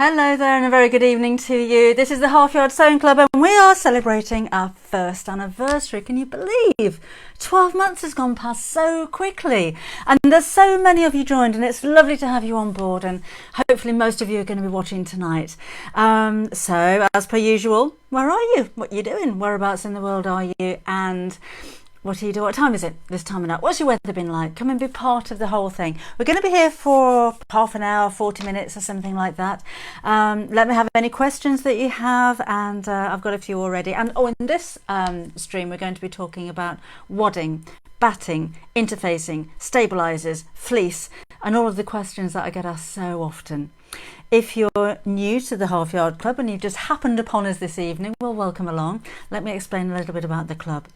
Hello there and a very good evening to you. This is the Half Yard Sewing Club and we are celebrating our first anniversary. Can you believe 12 months has gone past so quickly? And there's so many of you joined and it's lovely to have you on board, and hopefully most of you are going to be watching tonight. So as per usual, where are you? What are you doing? Whereabouts in the world are you? And what do you do? What time is it this time of night? What's your weather been like? Come and be part of the whole thing. We're going to be here for half an hour, 40 minutes or something like that. Let me have any questions that you have, and I've got a few already. And in this stream we're going to be talking about wadding, batting, interfacing, stabilizers, fleece, and all of the questions that I get asked so often. If you're new to the Half Yard Club and you've just happened upon us this evening, well, welcome along. Let me explain a little bit about the club.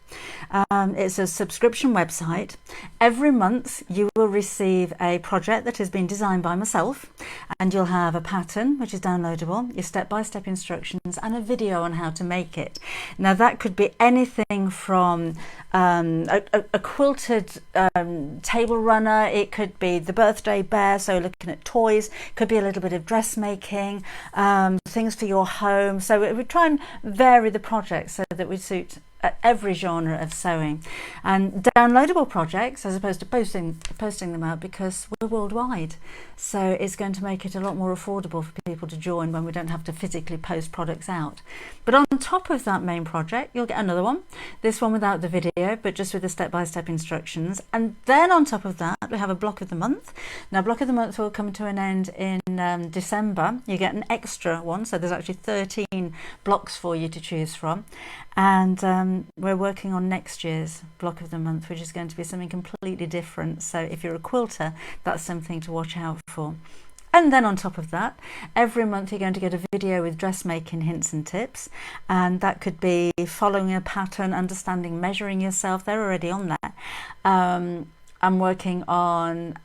It's a subscription website. Every month you will receive a project that has been designed by myself, and you'll have a pattern which is downloadable, your step-by-step instructions, and a video on how to make it. Now that could be anything from a quilted table runner, it could be the birthday bear, so looking at toys, could be a little bit of dressmaking, things for your home. So we try and vary the projects so that we suit every genre of sewing, and downloadable projects as opposed to posting them out, because we're worldwide, so it's going to make it a lot more affordable for people to join when we don't have to physically post products out. But on top of that main project you'll get another one, this one without the video but just with the step-by-step instructions, and then on top of that we have a block of the month. Now block of the month will come to an end in December. You get an extra one, so there's actually 13 blocks for you to choose from, and we're working on next year's block of the month, which is going to be something completely different. So if you're a quilter, that's something to watch out for. And then on top of that, every month you're going to get a video with dressmaking hints and tips, and that could be following a pattern, understanding, measuring yourself. They're already on there. I'm working on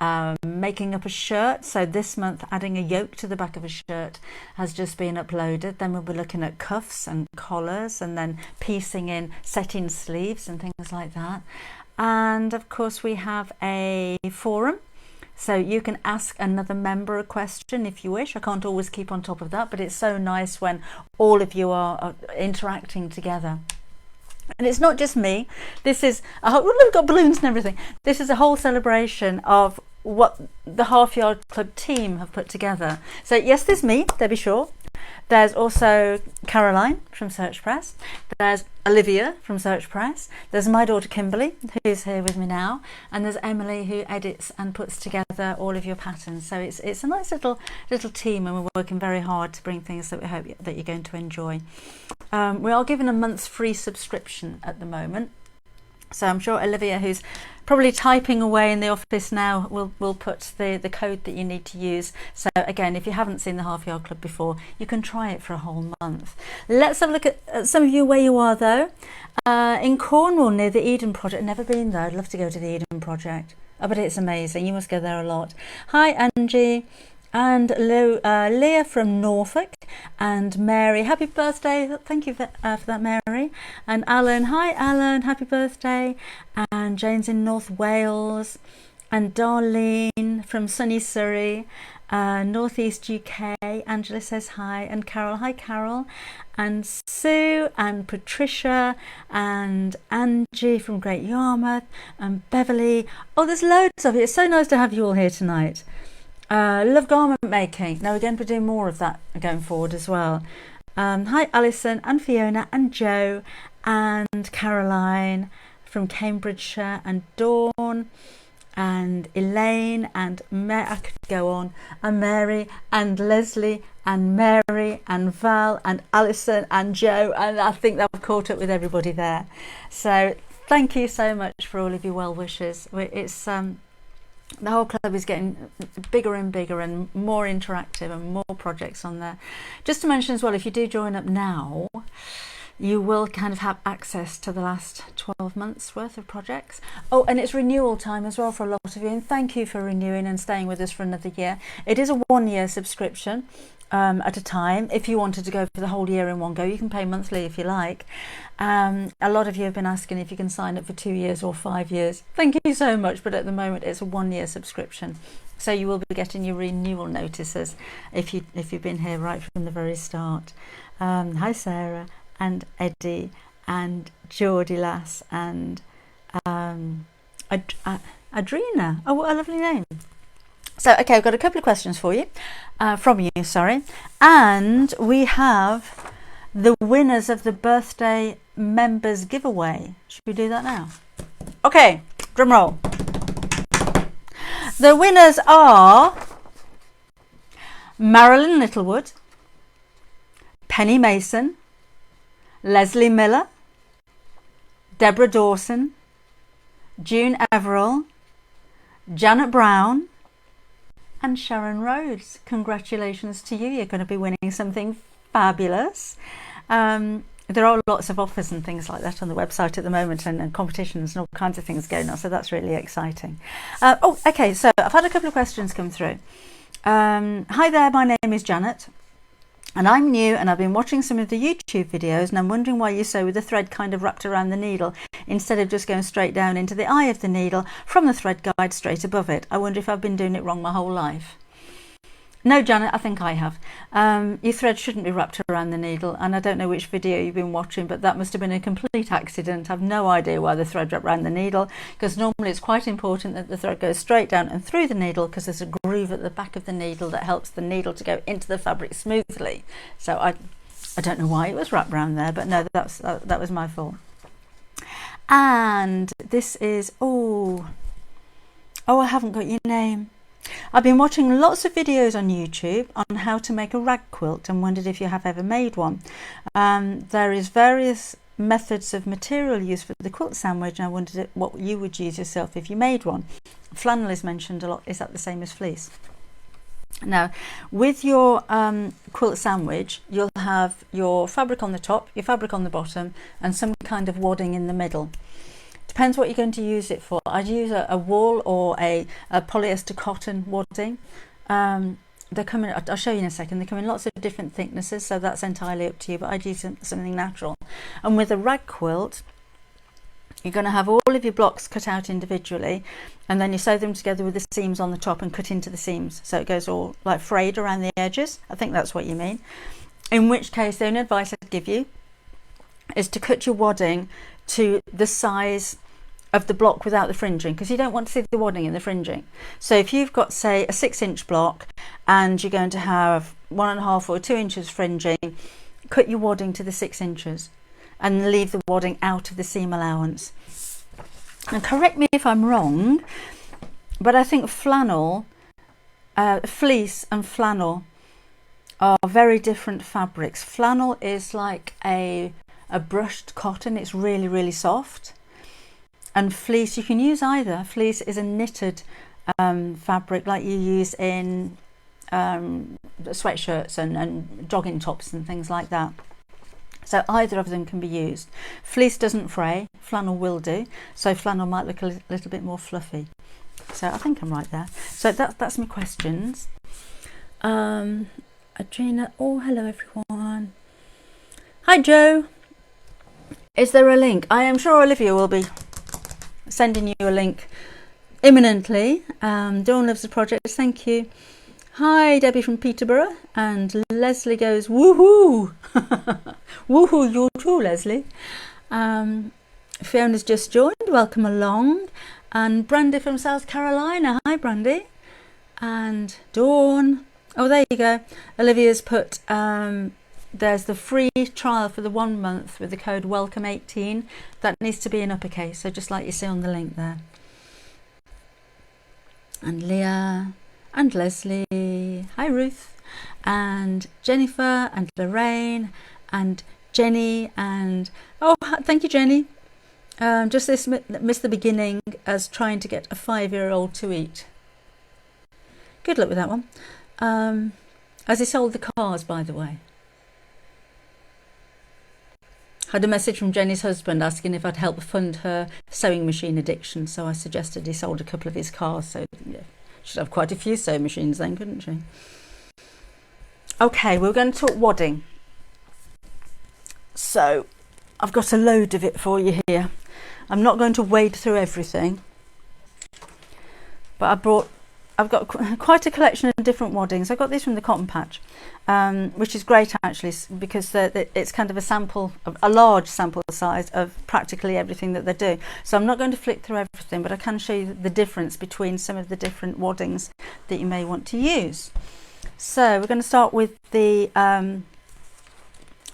making up a shirt, so this month adding a yoke to the back of a shirt has just been uploaded. Then we'll be looking at cuffs and collars, and then piecing in setting sleeves and things like that. And of course we have a forum, so you can ask another member a question if you wish. I can't always keep on top of that, but it's so nice when all of you are interacting together. And it's not just me. This is a whole, we've got balloons and everything. This is a whole celebration of what the Half Yard Club team have put together. So yes, there's me, Debbie Shaw. There's also Caroline from Search Press. There's Olivia from Search Press. There's my daughter Kimberly, who's here with me now, and there's Emily, who edits and puts together all of your patterns. So it's a nice little team, and we're working very hard to bring things that we hope that you're going to enjoy. We are giving a month's free subscription at the moment. So I'm sure Olivia, who's probably typing away in the office now, will put the code that you need to use. So again, if you haven't seen the Half Yard Club before, you can try it for a whole month. Let's have a look at some of you where you are though. In Cornwall near the Eden Project. Never been there. I'd love to go to the Eden Project. Oh, but it's amazing. You must go there a lot. Hi Angie. And Leah from Norfolk, and Mary, happy birthday. Thank you for that, Mary. And Alan, hi Alan, happy birthday. And Jane's in North Wales, and Darlene from sunny Surrey, Northeast UK. Angela says hi, and Carol, hi Carol. And Sue and Patricia and Angie from Great Yarmouth, and Beverly. Oh, there's loads of it. It's so nice to have you all here tonight. Love garment making. Now we're going to be doing more of that going forward as well. Hi Alison and Fiona and Joe and Caroline from Cambridgeshire, and Dawn and Elaine and I could go on, and Mary and Leslie and Mary and Val and Alison and Joe, and I think that I've caught up with everybody there. So thank you so much for all of your well wishes. It's the whole club is getting bigger and bigger and more interactive, and more projects on there. Just to mention as well, if you do join up now, you will kind of have access to the last 12 months worth of projects. Oh, and it's renewal time as well for a lot of you, and thank you for renewing and staying with us for another year. It is a 1-year subscription at a time. If you wanted to go for the whole year in one go, you can pay monthly if you like. A lot of you have been asking if you can sign up for 2 years or 5 years. Thank you so much, but at the moment it's a 1-year subscription, so you will be getting your renewal notices if you've been here right from the very start. Hi Sarah and Eddie and Geordie Lass and Adrina. Oh, what a lovely name. So, okay, I've got a couple of questions for you, from you, sorry. And we have the winners of the birthday members giveaway. Should we do that now? Okay, drum roll. The winners are Marilyn Littlewood, Penny Mason, Leslie Miller, Deborah Dawson, June Everall, Janet Brown, and Sharon Rhodes. Congratulations to you. You're going to be winning something fabulous. There are lots of offers and things like that on the website at the moment, and competitions and all kinds of things going on, so that's really exciting. Okay, so I've had a couple of questions come through. Hi there, my name is Janet and I'm new, and I've been watching some of the YouTube videos, and I'm wondering why you sew with the thread kind of wrapped around the needle instead of just going straight down into the eye of the needle from the thread guide straight above it. I wonder if I've been doing it wrong my whole life. No, Janet, I think I have. Your thread shouldn't be wrapped around the needle, and I don't know which video you've been watching, but that must have been a complete accident. I've no idea why the thread wrapped around the needle, because normally it's quite important that the thread goes straight down and through the needle, because there's a groove at the back of the needle that helps the needle to go into the fabric smoothly. So I don't know why it was wrapped around there, but no, that was my fault. And this is, oh, I haven't got your name. I've been watching lots of videos on YouTube on how to make a rag quilt and wondered if you have ever made one. There is various methods of material used for the quilt sandwich, and I wondered what you would use yourself if you made one. Flannel is mentioned a lot. Is that the same as fleece? Now, with your quilt sandwich, you'll have your fabric on the top, your fabric on the bottom, and some kind of wadding in the middle. Depends what you're going to use it for. I'd use a wool or a polyester cotton wadding. They come in, I'll show you in a second, they come in lots of different thicknesses, so that's entirely up to you, but I'd use something natural. And with a rag quilt, you're going to have all of your blocks cut out individually, and then you sew them together with the seams on the top and cut into the seams, so it goes all like frayed around the edges. I think that's what you mean. In which case, the only advice I'd give you is to cut your wadding to the size of the block without the fringing, because you don't want to see the wadding in the fringing. So if you've got, say, a 6-inch block and you're going to have 1.5 or 2 inches fringing, cut your wadding to the 6 inches and leave the wadding out of the seam allowance. And correct me if I'm wrong, but I think flannel, fleece and flannel are very different fabrics. Flannel is like a brushed cotton. It's really, really soft. And fleece, you can use either. Fleece is a knitted fabric like you use in sweatshirts and jogging tops and things like that. So either of them can be used. Fleece doesn't fray, flannel will do. So flannel might look a little bit more fluffy. So I think I'm right there. So that's my questions. Adrina, oh, hello everyone. Hi Joe. Is there a link? I am sure Olivia will be sending you a link imminently. Dawn loves the project, thank you. Hi Debbie from Peterborough, and Leslie goes woohoo. Woohoo, you too, Leslie. Fiona's just joined, welcome along. And Brandy from South Carolina, hi Brandy. And Dawn, oh there you go. Olivia's put there's the free trial for the 1 month with the code WELCOME18. That needs to be in uppercase, so just like you see on the link there. And Leah and Leslie, hi Ruth, and Jennifer and Lorraine and Jenny, and oh thank you Jenny. Just missed the beginning as trying to get a 5-year-old to eat. Good luck with that one. As he sold the cars, by the way. Had a message from Jenny's husband asking if I'd help fund her sewing machine addiction, so I suggested he sold a couple of his cars, so yeah, she'd have quite a few sewing machines then, couldn't she? Okay, we're going to talk wadding. So I've got a load of it for you here. I'm not going to wade through everything, but I've got quite a collection of different waddings. I got these from the Cotton Patch, which is great actually, because it's kind of a large sample size of practically everything that they do. So I'm not going to flick through everything, but I can show you the difference between some of the different waddings that you may want to use. So we're going to start with the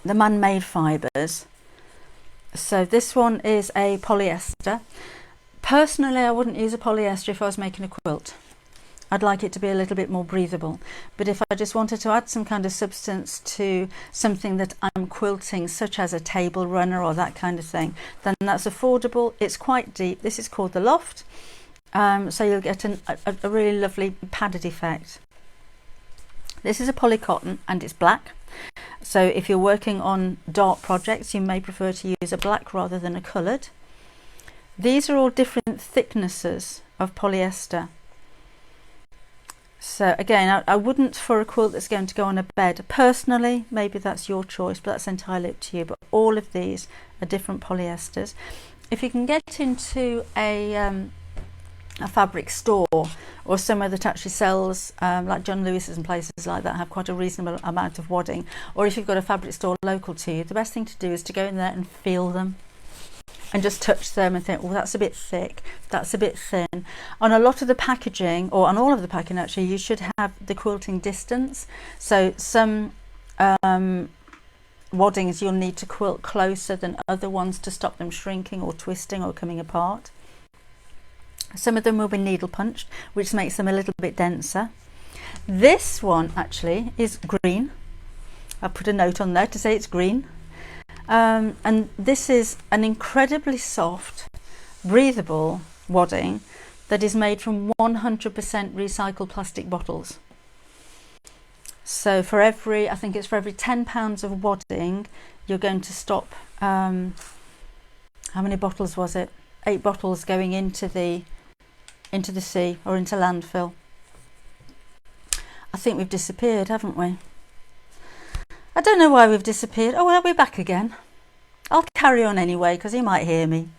man-made fibres. So this one is a polyester. Personally, I wouldn't use a polyester if I was making a quilt. I'd like it to be a little bit more breathable. But if I just wanted to add some kind of substance to something that I'm quilting, such as a table runner or that kind of thing, then that's affordable. It's quite deep. This is called the Loft. So you'll get a really lovely padded effect. This is a poly cotton and it's black. So if you're working on dark projects, you may prefer to use a black rather than a coloured. These are all different thicknesses of polyester. So again, I wouldn't for a quilt that's going to go on a bed. Personally, maybe that's your choice, but that's entirely up to you. But all of these are different polyesters. If you can get into a fabric store or somewhere that actually sells, like John Lewis's and places like that have quite a reasonable amount of wadding, or if you've got a fabric store local to you, the best thing to do is to go in there and feel them and just touch them and think, oh, that's a bit thick, that's a bit thin. On a lot of the packaging, or on all of the packaging actually, you should have the quilting distance. So some waddings you'll need to quilt closer than other ones to stop them shrinking or twisting or coming apart. Some of them will be needle punched, which makes them a little bit denser. This one actually is green. I put a note on there to say it's green. And this is an incredibly soft, breathable wadding that is made from 100% recycled plastic bottles. So for every, I think it's for every 10 pounds of wadding, you're going to stop, how many bottles was it? 8 bottles going into the sea or into landfill. I think we've disappeared, haven't we? I don't know why we've disappeared. Oh, well, we're back again. I'll carry on anyway because he might hear me.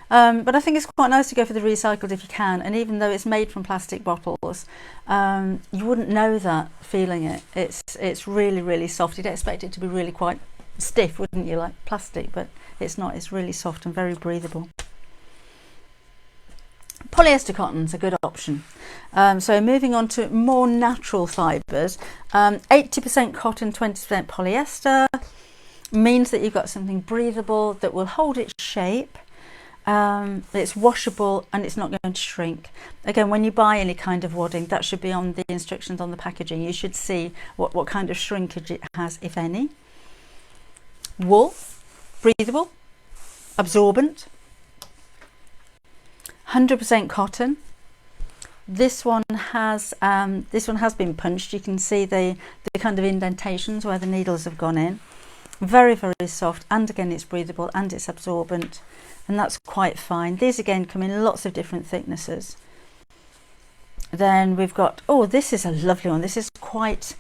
But I think it's quite nice to go for the recycled if you can. And even though it's made from plastic bottles, you wouldn't know that feeling it. It's really, really soft. You'd expect it to be really quite stiff, wouldn't you, like plastic? But it's not. It's really soft and very breathable. Polyester cotton's a good option. So moving on to more natural fibres, 80% cotton, 20% polyester means that you've got something breathable that will hold its shape. It's washable and it's not going to shrink. Again, when you buy any kind of wadding, that should be on the instructions on the packaging. You should see what kind of shrinkage it has, if any. Wool, breathable, absorbent. 100% cotton. This one has been punched. You can see the kind of indentations where the needles have gone in. Very, very soft, and again it's breathable and it's absorbent, and that's quite fine. These again come in lots of different thicknesses. Then we've got, oh, this is a lovely one. This is quite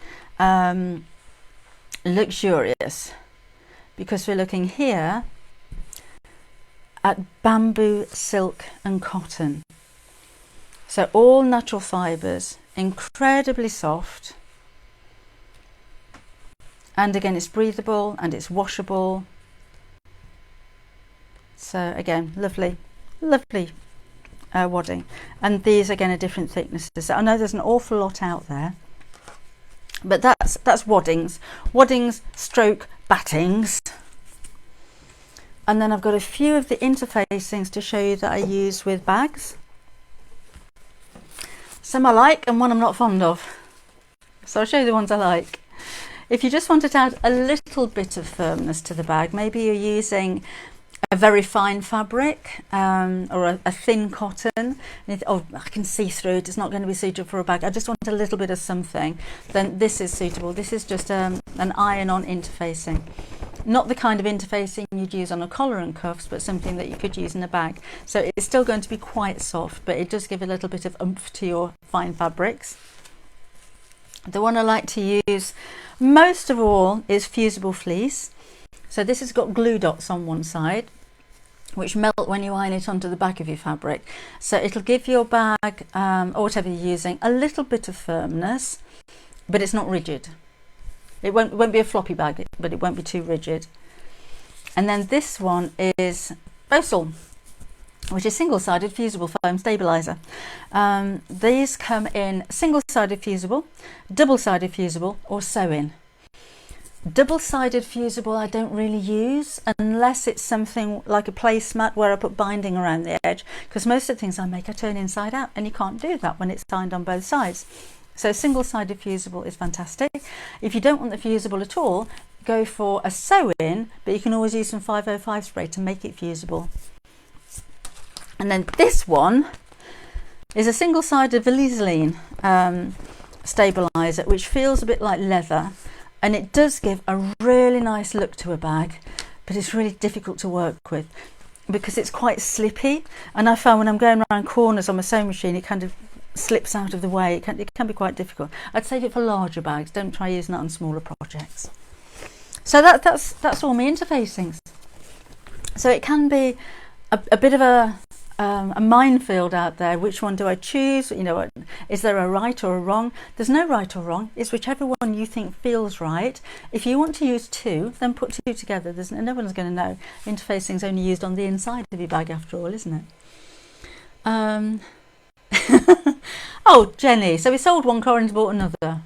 luxurious because we're looking here at bamboo, silk and cotton. So all natural fibres, incredibly soft, and again it's breathable and it's washable. So again, lovely wadding. And these again are different thicknesses. So I know there's an awful lot out there, but that's waddings stroke battings. And then I've got a few of the interfacings to show you that I use with bags. Some I like and one I'm not fond of. So I'll show you the ones I like. If you just wanted to add a little bit of firmness to the bag, maybe you're using a very fine fabric or a thin cotton. Oh, I can see through it, it's not going to be suitable for a bag. I just want a little bit of something. Then this is suitable. This is just an iron-on interfacing. not the kind of interfacing you'd use on a collar and cuffs, but something that you could use in a bag. So it's still going to be quite soft, but it does give a little bit of oomph to your fine fabrics. The one I like to use most of all is fusible fleece. So this has got glue dots on one side, which melt when you iron it onto the back of your fabric. So it'll give your bag, or whatever you're using, a little bit of firmness, but it's not rigid. It won't be a floppy bag, but it won't be too rigid. And then this one is Bosal, which is single-sided fusible foam stabilizer. These come in single-sided fusible, double-sided fusible, or sew-in. Double-sided fusible I don't really use unless it's something like a placemat where I put binding around the edge, because most of the things I make I turn inside out, and you can't do that when it's signed on both sides. So single-sided fusible is fantastic. If you don't want the fusible at all, go for a sew-in, but you can always use some 505 spray to make it fusible. And then this one is a single-sided Valaiseline stabilizer, which feels a bit like leather. And it does give a really nice look to a bag, but it's really difficult to work with because it's quite slippy. And I found when I'm going around corners on my sewing machine, it kind of slips out of the way. It can be quite difficult. I'd save it for larger bags. Don't try using that on smaller projects. So that's all my interfacings. So it can be a bit of a minefield out there. Which one do I choose? You know, is there a right or a wrong? There's no right or wrong. It's whichever one you think feels right. If you want to use two, then put two together. No one's going to know. Interfacing is only used on the inside of your bag after all, isn't it? Oh, Jenny, so we sold one car and bought another. That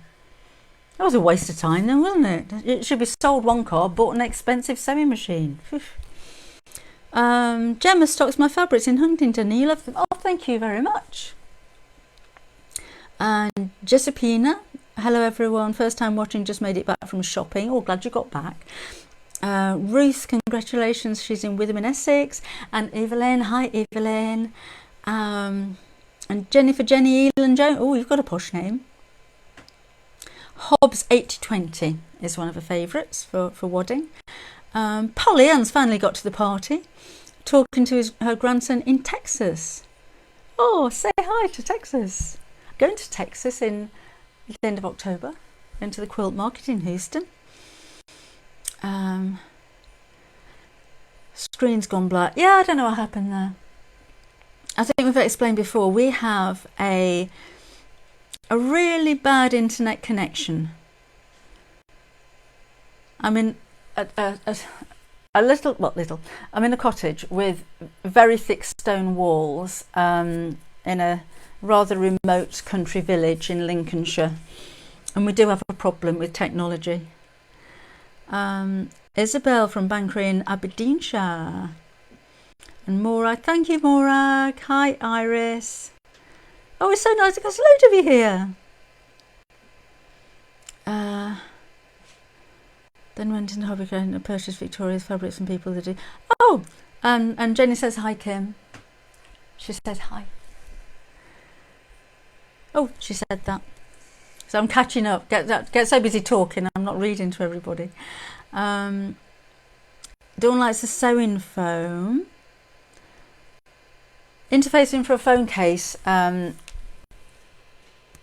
was a waste of time then, wasn't it? It should be sold one car, bought an expensive sewing machine. Gemma stocks my fabrics in Huntington and you love them. Oh, thank you very much. And Jessipina, hello everyone, first time watching, just made it back from shopping. Oh, glad you got back. Ruth, congratulations, she's in Witham in Essex. And Evelyn, hi Evelyn. And Jenny Elan Jones, oh, you've got a posh name. Hobbs 8020 is one of her favourites for wadding. Polly Ann's finally got to the party, talking to her grandson in Texas. Oh, say hi to Texas. Going to Texas in the end of October, into the quilt market in Houston. Screen's gone black. Yeah, I don't know what happened there. I think we've explained before, we have a really bad internet connection. I mean, I'm in a cottage with very thick stone walls in a rather remote country village in Lincolnshire, and we do have a problem with technology. Isabel from Banbury in Aberdeenshire, and Morag, thank you Morag. Hi Iris. Oh, it's so nice, there's a load of you here. Then went into Hobby and purchased Victoria's fabrics from people that do. Oh, and Jenny says hi, Kim. She says hi. Oh, she said that. So I'm catching up. Get so busy talking, I'm not reading to everybody. Dawn likes the sewing foam. Interfacing for a phone case.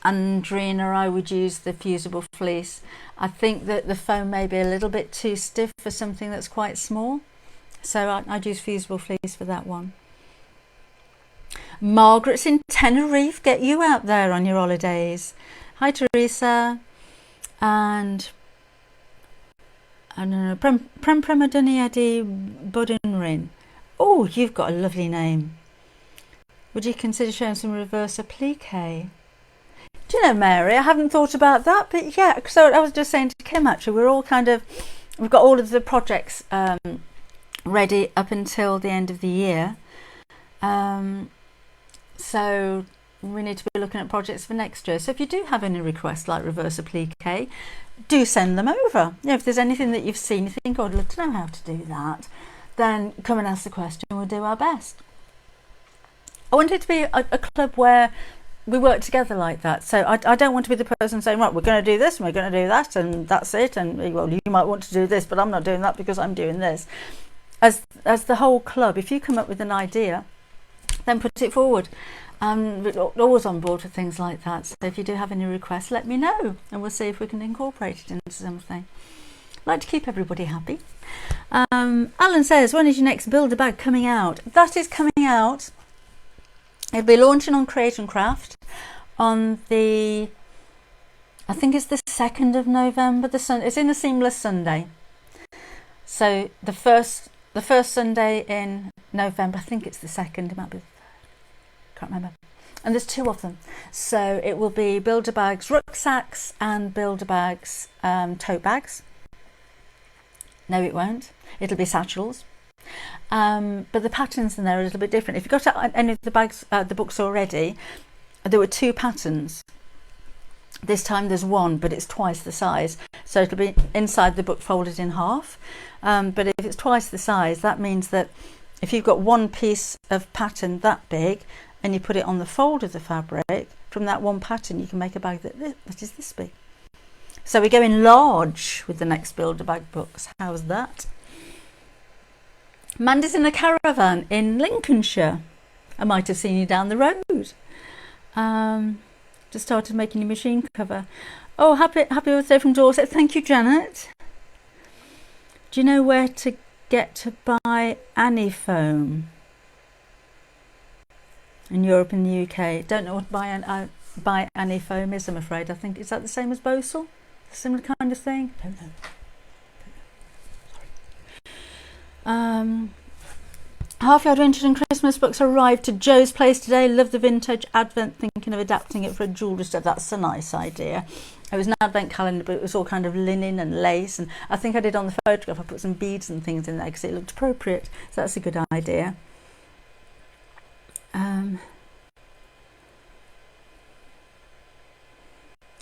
Andrina, I would use the fusible fleece. I think that the foam may be a little bit too stiff for something that's quite small, so I'd use fusible fleece for that one. Margaret's in Tenerife, get you out there on your holidays. Hi Teresa. And I don't know, Prem Premaduniadi Budunrin. Oh, you've got a lovely name. Would you consider showing some reverse applique? Do you know, Mary, I haven't thought about that, but yeah, so I was just saying to Kim, actually, we've got all of the projects ready up until the end of the year. So we need to be looking at projects for next year. So if you do have any requests like reverse applique, do send them over. You know, if there's anything that you've seen, you think, oh, I'd love to know how to do that, then come and ask the question, we'll do our best. I want it to be a club where we work together like that. So I don't want to be the person saying, right, we're going to do this and we're going to do that and that's it, and well, you might want to do this but I'm not doing that because I'm doing this. As the whole club, if you come up with an idea, then put it forward. We're always on board with things like that, so if you do have any requests, let me know and we'll see if we can incorporate it into something. I'd like to keep everybody happy. Alan says, when is your next Build a Bag coming out? That is coming out. It'll be launching on Create and Craft on the, I think it's the 2nd of November. It's in a seamless Sunday. So the first Sunday in November, I think it's the 2nd, it might be the 3rd, can't remember. And there's 2 of them. So it will be Build-A-Bags rucksacks and Build-A-Bags tote bags. No, it won't. It'll be satchels. But the patterns in there are a little bit different. If you've got any of the bags, the books already, there were 2 patterns. This time there's 1, but it's twice the size. So it'll be inside the book folded in half. But if it's twice the size, that means that if you've got 1 piece of pattern that big and you put it on the fold of the fabric, from that 1 pattern you can make a bag that is this big. So we're going large with the next Build-A-Bag books. How's that? Mandy's in a caravan in Lincolnshire. I might have seen you down the road. Just started making your machine cover. Oh, happy birthday from Dorset. Thank you, Janet. Do you know where to get to buy Annie foam? In Europe and the UK. Don't know what buy Annie foam is, I'm afraid. I think, is that the same as Bosal? Similar kind of thing? Don't know. Sorry. Half Yard Vintage and Christmas books arrived to Joe's place today. Love the vintage advent, thinking of adapting it for a jewellery store. That's a nice idea. It was an advent calendar, but it was all kind of linen and lace, and I think I did on the photograph, I put some beads and things in there because it looked appropriate. So that's a good idea.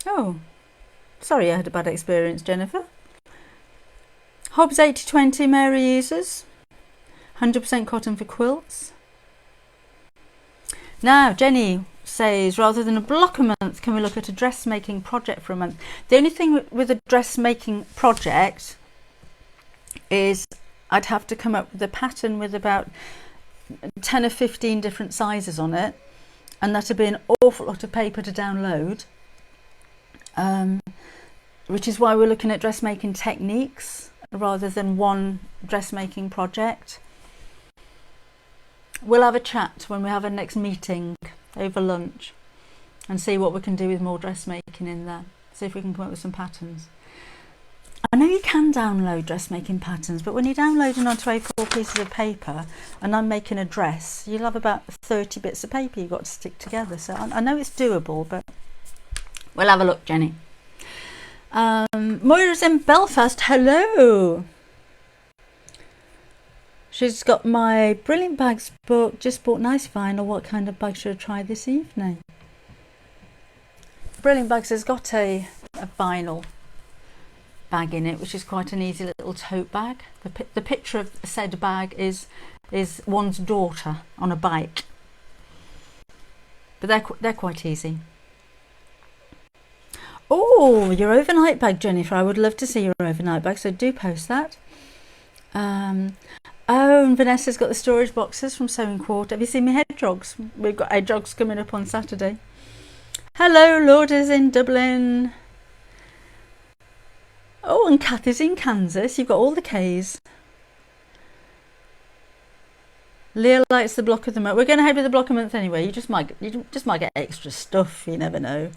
Oh, sorry I had a bad experience, Jennifer. Hobbs 8020 Mary uses. 100% cotton for quilts. Now, Jenny says, rather than a block a month, can we look at a dressmaking project for a month? The only thing with a dressmaking project is I'd have to come up with a pattern with about 10 or 15 different sizes on it, and that'd be an awful lot of paper to download, which is why we're looking at dressmaking techniques rather than one dressmaking project. We'll have a chat when we have our next meeting over lunch and see what we can do with more dressmaking in there. See if we can come up with some patterns. I know you can download dressmaking patterns, but when you're downloading onto A4 pieces of paper and I'm making a dress, you'll have about 30 bits of paper you've got to stick together. So I know it's doable, but we'll have a look, Jenny. Moira's in Belfast. Hello. She's got my Brilliant Bags book. Just bought nice vinyl. What kind of bag should I try this evening? Brilliant Bags has got a vinyl bag in it, which is quite an easy little tote bag. The picture of said bag is one's daughter on a bike, but they're quite easy. Oh, your overnight bag, Jennifer. I would love to see your overnight bag, so do post that. Oh, and Vanessa's got the storage boxes from Sewing Quarter. Have you seen my hedgehogs? We've got hedgehogs coming up on Saturday. Hello, Lourdes in Dublin. Oh, and Kathy's in Kansas. You've got all the K's. Leah likes the block of the month. We're going to head with the block of the month anyway. You just might get extra stuff. You never know.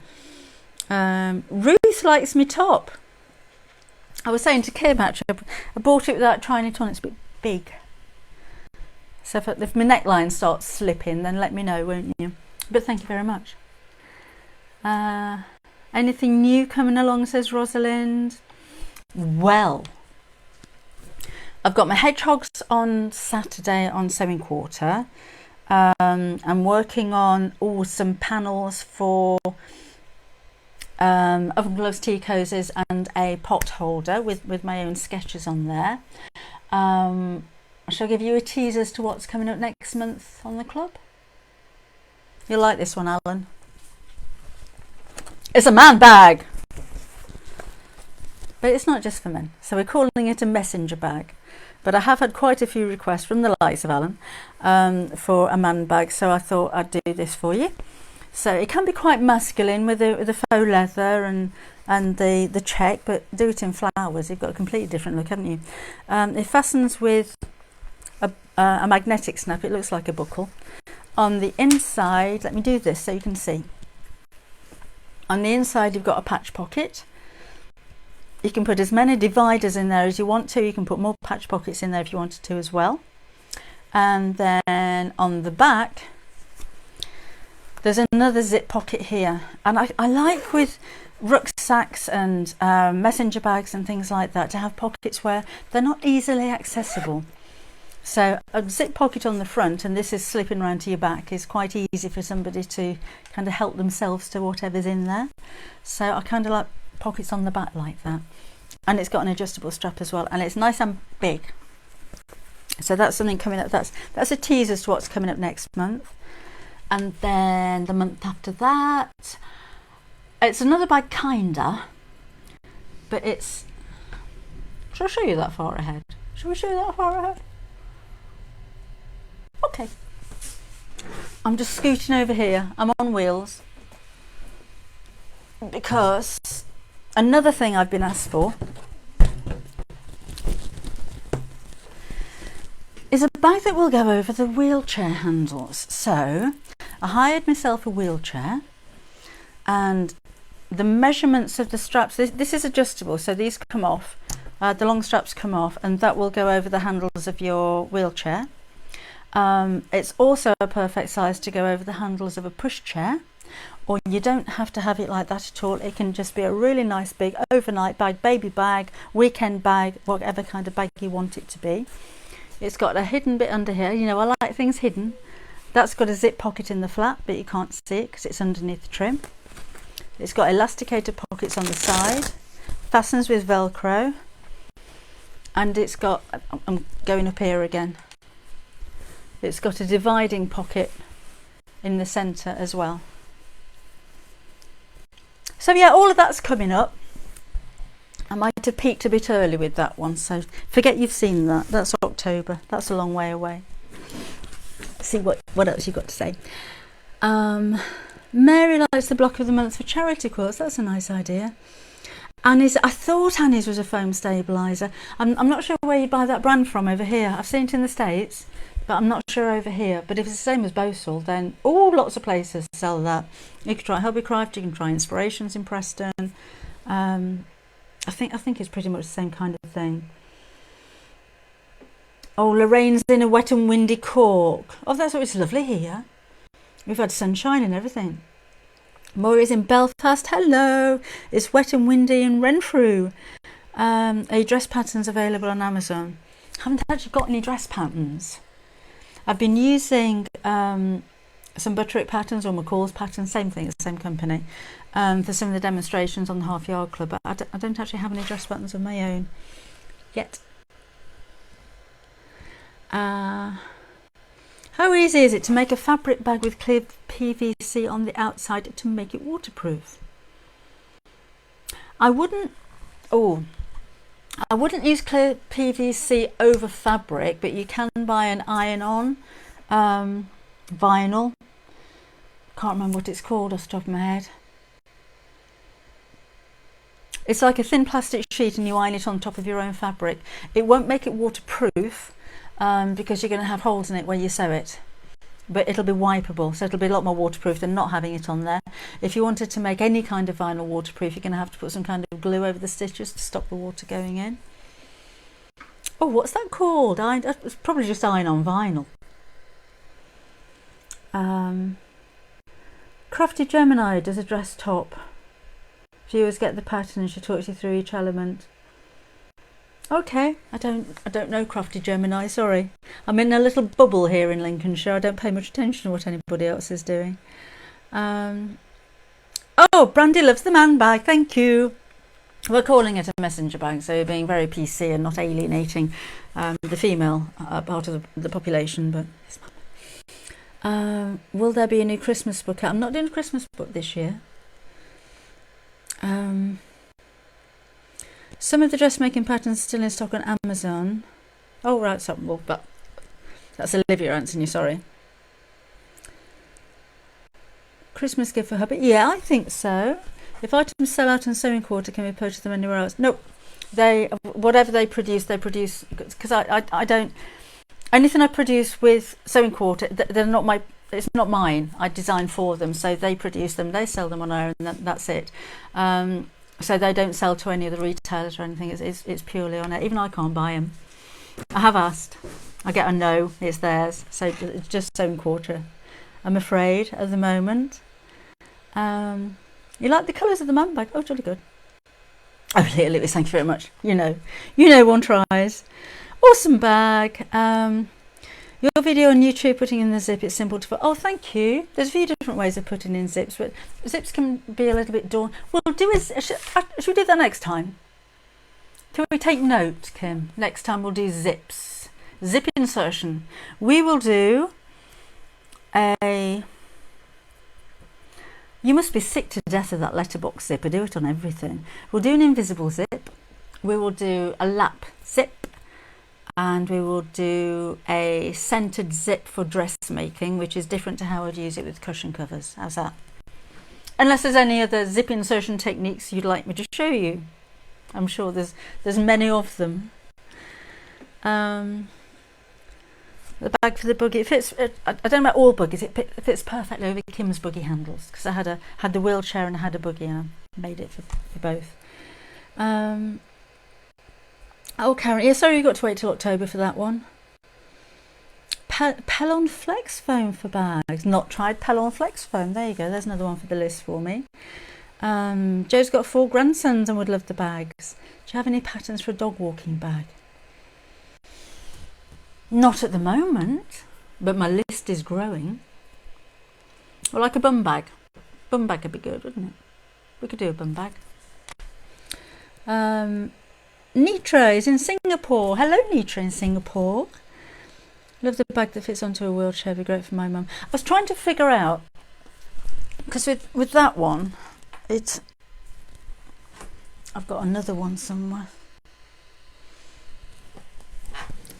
Ruth likes me top. I was saying to Kim, actually, I bought it without trying it on. It's a bit big. So if my neckline starts slipping, then let me know, won't you? But thank you very much. Anything new coming along, says Rosalind. Well, I've got my hedgehogs on Saturday on Sewing Quarter. I'm working on some panels for oven gloves, tea cozies and a pot holder with my own sketches on there. I shall give you a tease as to what's coming up next month on the club. You'll like this one, Alan. It's a man bag. But it's not just for men. So we're calling it a messenger bag. But I have had quite a few requests from the likes of Alan for a man bag. So I thought I'd do this for you. So it can be quite masculine with the faux leather and the check, but do it in flowers. You've got a completely different look, haven't you? It fastens with a magnetic snap. It looks like a buckle. On the inside, let me do this so you can see. On the inside, you've got a patch pocket. You can put as many dividers in there as you want to. You can put more patch pockets in there if you wanted to as well. And then on the back, there's another zip pocket here. And I like with rucksacks and messenger bags and things like that to have pockets where they're not easily accessible. So a zip pocket on the front, and this is slipping around to your back, is quite easy for somebody to kind of help themselves to whatever's in there. So I kind of like pockets on the back like that. And it's got an adjustable strap as well, and it's nice and big. So that's something coming up. That's a teaser as to what's coming up next month. And then the month after that, it's another bag kinda, but it's, shall I show you that far ahead? Shall we show you that far ahead? Okay. I'm just scooting over here. I'm on wheels because another thing I've been asked for is a bag that will go over the wheelchair handles. So I hired myself a wheelchair, and the measurements of the straps, this is adjustable, so these come off, the long straps come off, and that will go over the handles of your wheelchair. It's also a perfect size to go over the handles of a pushchair, or you don't have to have it like that at all. It can just be a really nice big overnight bag, baby bag, weekend bag, whatever kind of bag you want it to be. It's got a hidden bit under here. You know, I like things hidden. That's got a zip pocket in the flap, but you can't see it because it's underneath the trim. It's got elasticated pockets on the side, fastens with Velcro, and it's got, I'm going up here again, it's got a dividing pocket in the centre as well. So yeah, all of that's coming up. I might have peaked a bit early with that one, so forget you've seen that. That's October. That's a long way away. See what else you've got to say. Mary likes the block of the month for charity quilts. That's a nice idea. Annie's, I thought Annie's was a foam stabiliser. I'm not sure where you buy that brand from over here. I've seen it in the States, but I'm not sure over here. But if it's the same as Bosal, then lots of places sell that. You can try Hobbycraft, you can try Inspirations in Preston. I think it's pretty much the same kind of thing. Oh, Lorraine's in a wet and windy Cork. Oh, that's always lovely here. We've had sunshine and everything. Maurie's in Belfast. Hello. It's wet and windy in Renfrew. A dress patterns available on Amazon. Haven't actually got any dress patterns. I've been using some Butterick patterns or McCall's patterns, same thing, it's the same company, for some of the demonstrations on the Half Yard Club. But I don't actually have any dress patterns of my own yet. How easy is it to make a fabric bag with clear PVC on the outside to make it waterproof? I wouldn't use clear PVC over fabric, but you can buy an iron-on vinyl. Can't remember what it's called off the top of my head. It's like a thin plastic sheet and you iron it on top of your own fabric. It won't make it waterproof because you're going to have holes in it where you sew it. But it'll be wipeable, so it'll be a lot more waterproof than not having it on there. If you wanted to make any kind of vinyl waterproof, you're going to have to put some kind of glue over the stitches to stop the water going in. Oh, what's that called? It's probably just iron-on vinyl. Crafty Gemini does a dress top. Viewers get the pattern and she talks you through each element. Okay, I don't know Crafty Gemini, sorry. I'm in a little bubble here in Lincolnshire. I don't pay much attention to what anybody else is doing. Oh, Brandy loves the man bag, thank you. We're calling it a messenger bag, so you're being very PC and not alienating the female part of the population. But will there be a new Christmas book out? I'm not doing a Christmas book this year. Some of the dressmaking patterns still in stock on Amazon. Oh, right, so, well, but that's Olivia answering you, sorry. Christmas gift for her, but yeah, I think so. If items sell out on Sewing Quarter, can we purchase them anywhere else? Nope. Whatever they produce, because I don't, anything I produce with Sewing Quarter, they're not my, it's not mine. I design for them, so they produce them, they sell them on their own, that's it. So they don't sell to any of the retailers or anything. It's purely on it. Even I can't buy them. I have asked. I get a no. It's theirs. So it's just Sewing Quarter, I'm afraid, at the moment. You like the colours of the man bag? Oh, jolly good. Oh, Lewis, thank you very much. You know one tries. Awesome bag. Your video on YouTube putting in the zip, it's simple to put. Oh, thank you. There's a few different ways of putting in zips, but zips can be a little bit daunting. We'll do is, should we do that next time? Can we take note, Kim? Next time we'll do zips. Zip insertion. We will do a... You must be sick to death of that letterbox zip. I do it on everything. We'll do an invisible zip. We will do a lap zip. And we will do a centered zip for dressmaking, which is different to how I'd use it with cushion covers. How's that? Unless there's any other zip insertion techniques you'd like me to show you. I'm sure there's many of them. The bag for the buggy, it fits, I don't know about all buggies, it fits perfectly over Kim's buggy handles, because I had the wheelchair and I had a buggy and I made it for both. Oh, Karen, yeah, sorry you got to wait till October for that one. Pellon Flex Foam for bags. Not tried Pellon Flex Foam. There you go. There's another one for the list for me. Joe's got 4 grandsons and would love the bags. Do you have any patterns for a dog walking bag? Not at the moment, but my list is growing. Well, like a bum bag. Bum bag would be good, wouldn't it? We could do a bum bag. Nitra is in Singapore. Hello, Nitra in Singapore. Love the bag that fits onto a wheelchair. Be great for my mum. I was trying to figure out, because with that one, I've got another one somewhere.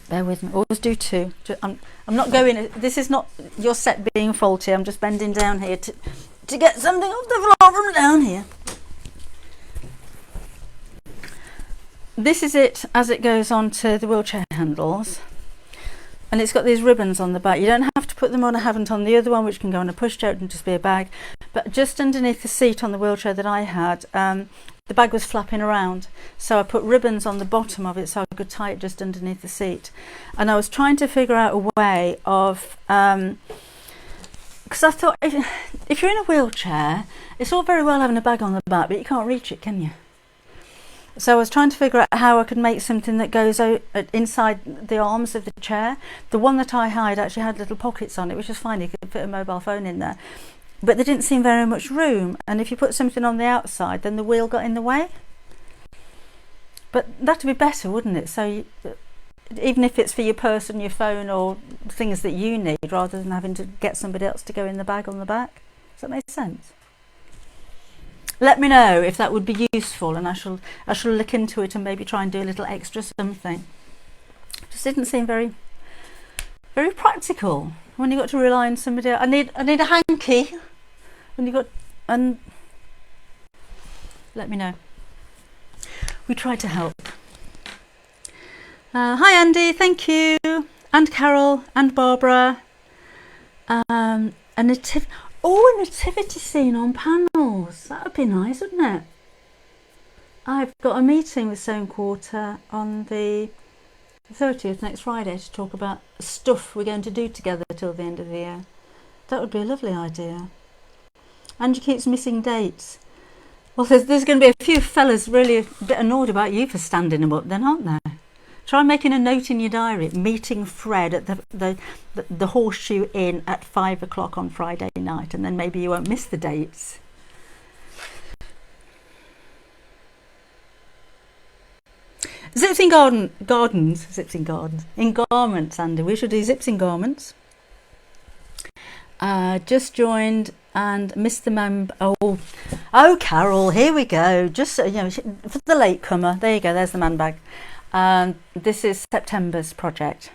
Bear with me. Always do 2. I'm not going. This is not your set being faulty. I'm just bending down here to get something off the floor from down here. This is it as it goes onto the wheelchair handles, and it's got these ribbons on the back. You don't have to put them on. I haven't on the other one, which can go on a pushchair and just be a bag, but just underneath the seat on the wheelchair that I had, the bag was flapping around, so I put ribbons on the bottom of it so I could tie it just underneath the seat. And I was trying to figure out a way of, because I thought if you're in a wheelchair, it's all very well having a bag on the back, but you can't reach it, can you? So I was trying to figure out how I could make something that goes out inside the arms of the chair. The one that I had actually had little pockets on it, which was fine. You could fit a mobile phone in there. But there didn't seem very much room. And if you put something on the outside, then the wheel got in the way. But that'd be better, wouldn't it? So even if it's for your purse and your phone or things that you need, rather than having to get somebody else to go in the bag on the back. Does that make sense? Let me know if that would be useful, and I shall look into it and maybe try and do a little extra something. Just didn't seem very practical when you got to rely on somebody else. I need a hanky when you got, and let me know. We try to help. Hi Andy, thank you, and Carol and Barbara. A nativity scene on panels. That would be nice, wouldn't it? I've got a meeting with Sewing Quarter on the 30th, next Friday, to talk about stuff we're going to do together till the end of the year. That would be a lovely idea. Angie keeps missing dates. Well, there's going to be a few fellas really a bit annoyed about you for standing them up then, aren't there? Try making a note in your diary, meeting Fred at the Horseshoe Inn at 5 o'clock on Friday night, and then maybe you won't miss the dates. Zips in gardens, zips in gardens, in garments, Andy. We should do zips in garments. Just joined and missed the man. Oh, Oh, Carol, here we go. Just you know, for the latecomer. There you go. There's the man bag. This is September's project.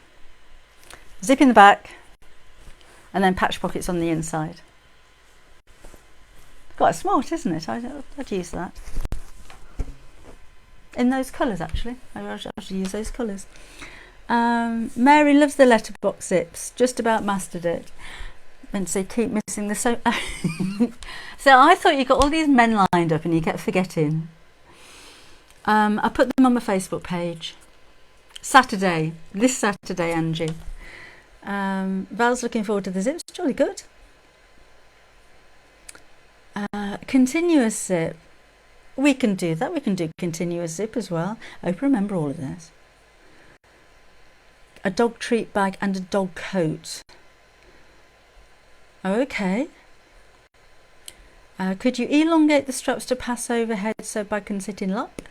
Zip in the back, and then patch pockets on the inside. Quite smart, isn't it? I'd use that. In those colours, actually. I should use those colours. Mary loves the letterbox zips. Just about mastered it. And so keep missing the so. So I thought you got all these men lined up and you kept forgetting. I put them on my Facebook page. This Saturday, Angie. Val's looking forward to the zips. Jolly good. Continuous zip. We can do that. We can do continuous zip as well. I hope you remember all of this. A dog treat bag and a dog coat. Okay. Could you elongate the straps to pass overhead so bag can sit in lap?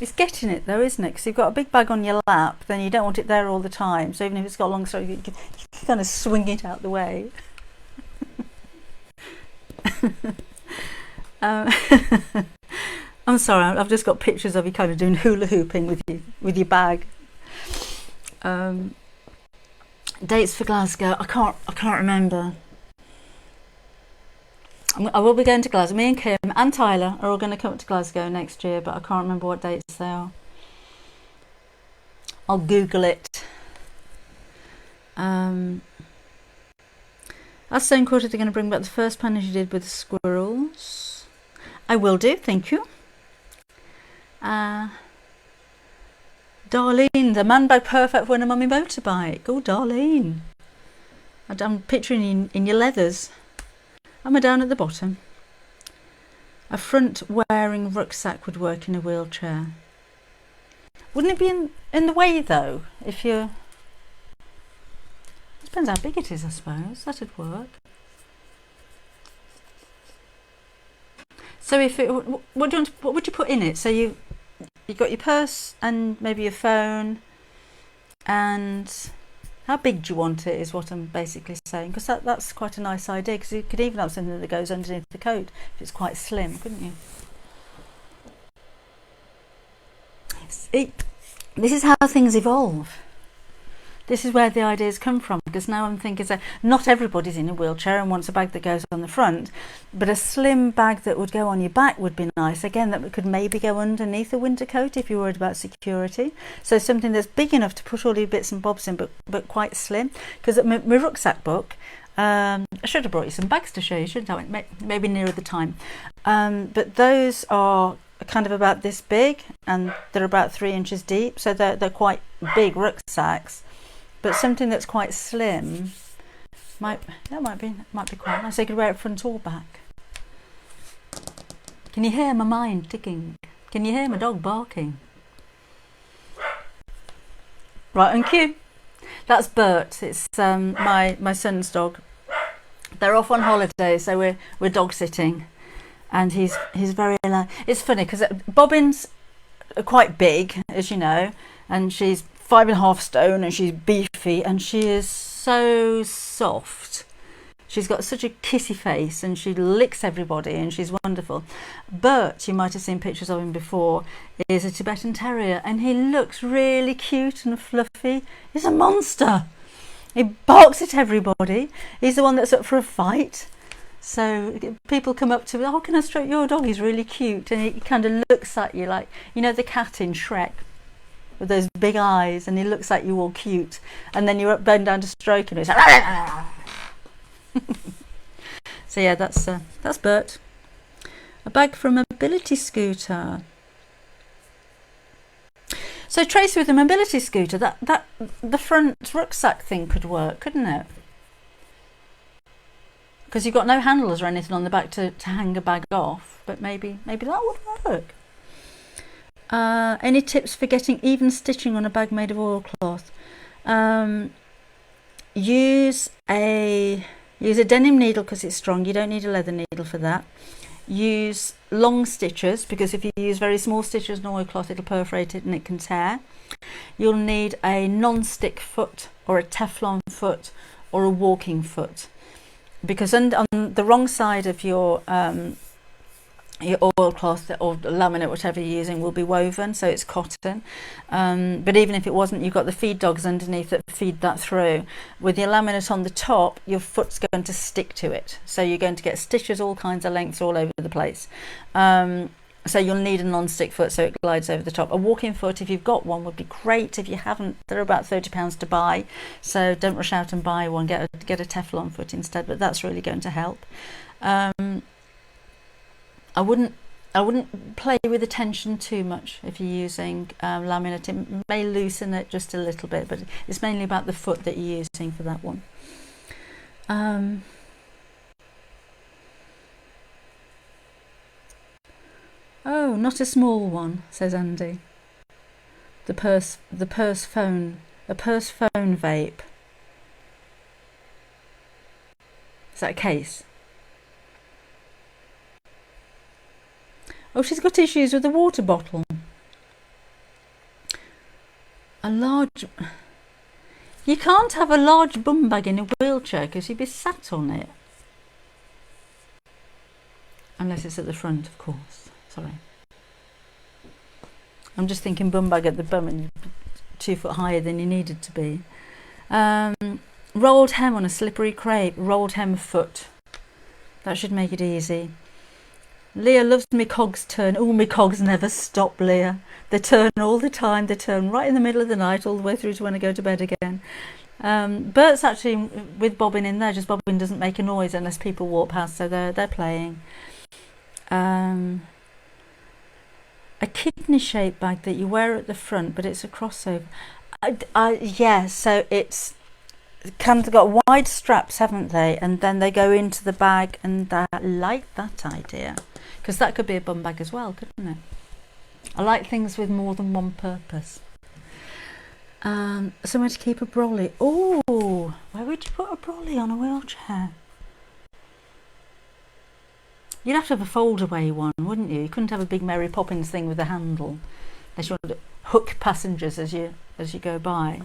It's getting it though, isn't it? Because you've got a big bag on your lap, then you don't want it there all the time. So even if it's got a long strap, you can kind of swing it out the way. I'm sorry, I've just got pictures of you kind of doing hula hooping with your bag. Dates for Glasgow, I can't remember. I will be going to Glasgow. Me and Kim and Tyler are all going to come up to Glasgow next year, but I can't remember what dates they are. I'll Google it. Last same quarter, they're going to bring back the first panel you did with the squirrels. I will do, thank you. Darlene, the man bag perfect for when I'm on my motorbike. Oh, Darlene. I'm picturing in your leathers. Am I down at the bottom? A front wearing rucksack would work in a wheelchair. Wouldn't it be in the way though? If you... Depends how big it is, I suppose. That'd work. So if it, what would you put in it? So you got your purse and maybe your phone, and how big do you want it is what I'm basically saying, because that's quite a nice idea, because you could even have something that goes underneath the coat if it's quite slim, couldn't you? This is how things evolve. This is where the ideas come from, because now I'm thinking that not everybody's in a wheelchair and wants a bag that goes on the front, but a slim bag that would go on your back would be nice. Again, that could maybe go underneath a winter coat if you're worried about security. So something that's big enough to put all your bits and bobs in, but quite slim. Because my rucksack book, I should have brought you some bags to show you, shouldn't I? Maybe nearer the time. But those are kind of about this big, and they're about 3 inches deep, so they're quite big rucksacks. But something that's quite slim might be quite nice. So you could wear it front or back. Can you hear my mind ticking? Can you hear my dog barking? Right on cue. That's Bert. It's my son's dog. They're off on holiday, so we're dog sitting, and he's very alive. It's funny because Bobbin's quite big, as you know, and she's 5.5 stone, and she's beefy, and she is so soft. She's got such a kissy face, and she licks everybody, and she's wonderful. Bert, you might have seen pictures of him before, is a Tibetan Terrier, and he looks really cute and fluffy. He's a monster. He barks at everybody. He's the one that's up for a fight. So people come up to me, oh, can I stroke your dog? He's really cute. And he kind of looks at you like, you know, the cat in Shrek, with those big eyes, and he looks like you all cute, and then you're bend down to stroke him, and he's like so yeah, that's Bert. A bag for a mobility scooter. So Tracy, with a mobility scooter, that the front rucksack thing could work, couldn't it? Because you've got no handles or anything on the back to hang a bag off, but maybe that would work. Any tips for getting even stitching on a bag made of oilcloth? Use a denim needle because it's strong. You don't need a leather needle for that. Use long stitches, because if you use very small stitches in oilcloth, it'll perforate it and it can tear. You'll need a non-stick foot or a Teflon foot or a walking foot. because on the wrong side of your oilcloth or laminate, whatever you're using, will be woven, so it's cotton. But even if it wasn't, you've got the feed dogs underneath that feed that through. With your laminate on the top, your foot's going to stick to it, so you're going to get stitches all kinds of lengths all over the place. So you'll need a non-stick foot so it glides over the top. A walking foot, if you've got one, would be great. If you haven't, they're about £30 to buy, so don't rush out and buy one. Get a Teflon foot instead, but that's really going to help. I wouldn't play with the tension too much if you're using laminate. It may loosen it just a little bit, but it's mainly about the foot that you're using for that one. Oh, not a small one, says Andy. A purse phone vape. Is that a case? Oh, she's got issues with the water bottle. You can't have a large bum bag in a wheelchair because you'd be sat on it. Unless it's at the front, of course. Sorry. I'm just thinking bum bag at the bum and you'd be 2 foot higher than you needed to be. Rolled hem on a slippery crepe. Rolled hem foot. That should make it easy. Leah loves me cogs turn. Oh, me cogs never stop, Leah. They turn all the time. They turn right in the middle of the night all the way through to when I go to bed again. Bert's actually with bobbin in there, just bobbin doesn't make a noise unless people walk past, so they're playing. A kidney shaped bag that you wear at the front, but it's a crossover. Yeah, so it's kind of got wide straps, haven't they? And then they go into the bag, and I like that idea because that could be a bum bag as well, couldn't it? I like things with more than one purpose. Somewhere to keep a brolly. Oh, where would you put a brolly on a wheelchair? You'd have to have a fold-away one, wouldn't you? You couldn't have a big Mary Poppins thing with a handle. Unless you want to hook passengers as you go by.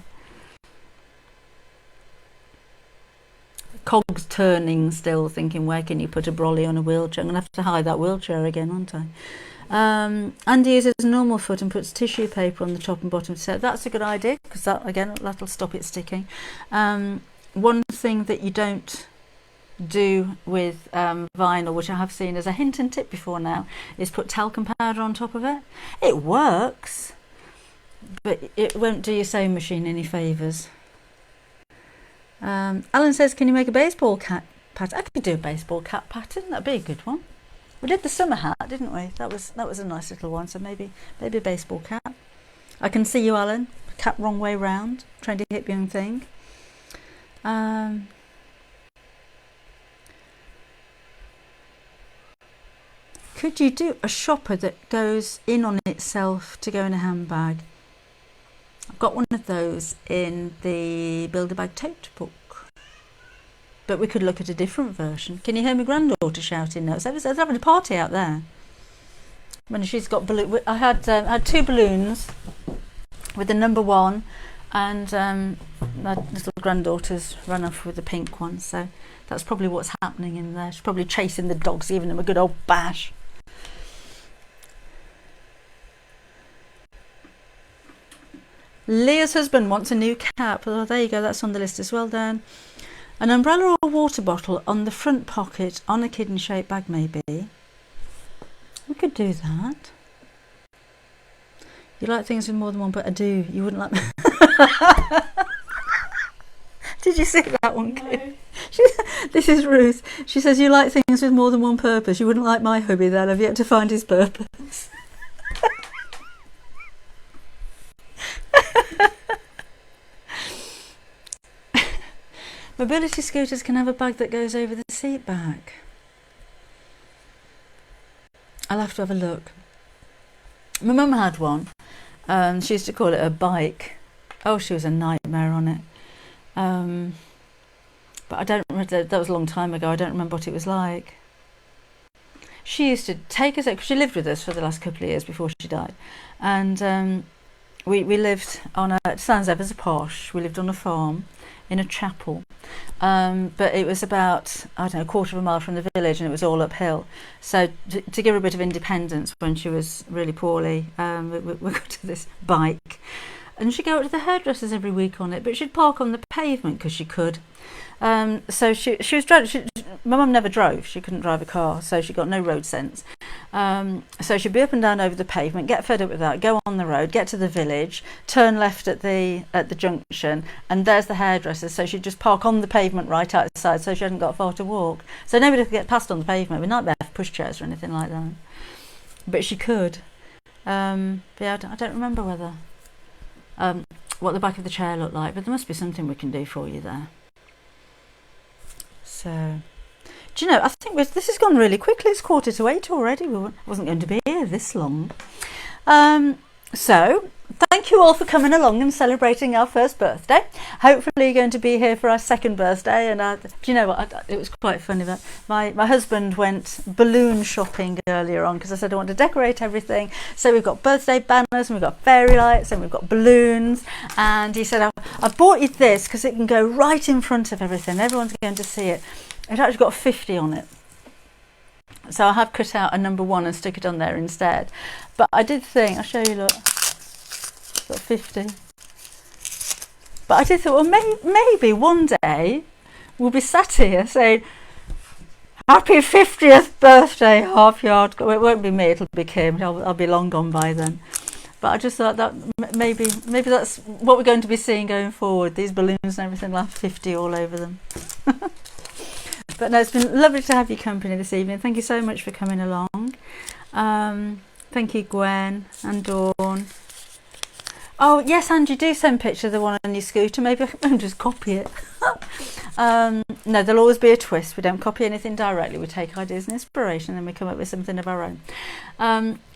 Cogs turning still, thinking, where can you put a brolly on a wheelchair? I'm going to have to hide that wheelchair again, aren't I? Andy uses a normal foot and puts tissue paper on the top and bottom. So that's a good idea, because that'll stop it sticking. One thing that you don't do with vinyl, which I have seen as a hint and tip before now, is put talcum powder on top of it. It works, but it won't do your sewing machine any favours. Alan says, can you make a baseball cap pattern? I could do a baseball cap pattern. That'd be a good one. We did the summer hat, didn't we? That was a nice little one. So maybe a baseball cap. I can see you, Alan. Cap wrong way round. Trendy hip young thing. Could you do a shopper that goes in on itself to go in a handbag? I've got one of those in the Build-A-Bag tote book. But we could look at a different version. Can you hear my granddaughter shouting now? They're having a party out there. When she's got balloon, I had 2 balloons with the number 1, and my little granddaughter's run off with the pink one. So that's probably what's happening in there. She's probably chasing the dogs, giving them a good old bash. Leah's husband wants a new cap. Oh, there you go. That's on the list as well, Dan. An umbrella or water bottle on the front pocket on a kidney-shaped bag, maybe. We could do that. You like things with more than one, but I do. You wouldn't like... Did you see that one, Kate? No. This is Ruth. She says, you like things with more than one purpose. You wouldn't like my hubby then. I've yet to find his purpose. Mobility scooters can have a bag that goes over the seat back. I'll have to have a look. My mum had one. She used to call it a bike. Oh, she was a nightmare on it. But I don't remember, that was a long time ago. I don't remember what it was like. She used to take us out, because she lived with us for the last couple of years before she died. And we lived on it sounds ever so posh. We lived on a farm in a chapel. But it was about, I don't know, a quarter of a mile from the village, and it was all uphill. So to give her a bit of independence when she was really poorly, we got to this bike. And she'd go up to the hairdressers every week on it, but she'd park on the pavement because she could. So she was driving. My mum never drove. She couldn't drive a car, so she got no road sense. So she'd be up and down over the pavement, get fed up with that, go on the road, get to the village, turn left at the junction, and there's the hairdresser. So she'd just park on the pavement right outside, so she hadn't got far to walk. So nobody could get past on the pavement. We're not there for pushchairs or anything like that, but she could. But yeah, I don't remember whether what the back of the chair looked like, but there must be something we can do for you there. So, do you know, I think this has gone really quickly. It's 7:45 already. I wasn't going to be here this long. So, thank you all for coming along and celebrating our first birthday. Hopefully you're going to be here for our second birthday. And do you know what? It was quite funny that my husband went balloon shopping earlier on, because I said I want to decorate everything. So we've got birthday banners, and we've got fairy lights, and we've got balloons. And he said, I've bought you this because it can go right in front of everything. Everyone's going to see it. It's actually got 50 on it. So I have cut out a number 1 and stuck it on there instead. But I did think, I'll show you, look, it's got 50. But I did think, well, maybe one day we'll be sat here saying, happy 50th birthday, Half Yard. It won't be me, it'll be Kim. I'll be long gone by then. But I just thought that maybe that's what we're going to be seeing going forward. These balloons and everything will have 50 all over them. But no, it's been lovely to have your company this evening. Thank you so much for coming along. Thank you, Gwen and Dawn. Oh, yes, Angie, do send pictures of the one on your scooter. Maybe I can just copy it. No, there'll always be a twist. We don't copy anything directly. We take ideas and inspiration, and then we come up with something of our own.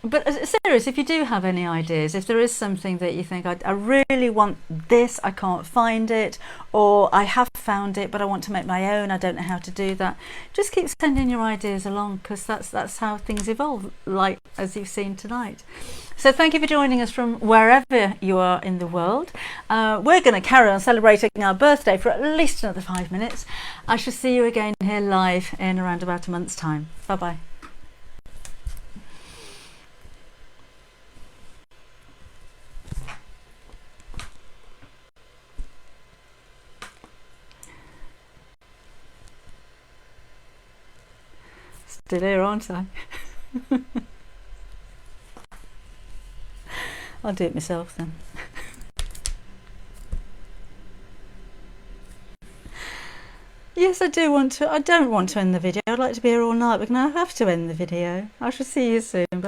But serious, if you do have any ideas, if there is something that you think, I really want this, I can't find it, or I have found it, but I want to make my own, I don't know how to do that, just keep sending your ideas along, because that's how things evolve, like as you've seen tonight. So thank you for joining us from wherever you are in the world. We're going to carry on celebrating our birthday for at least another 5 minutes. I shall see you again here live in around about a month's time. Bye-bye. Still here, aren't I? I'll do it myself then. Yes, I don't want to end the video. I'd like to be here all night, but I have to end the video. I shall see you soon.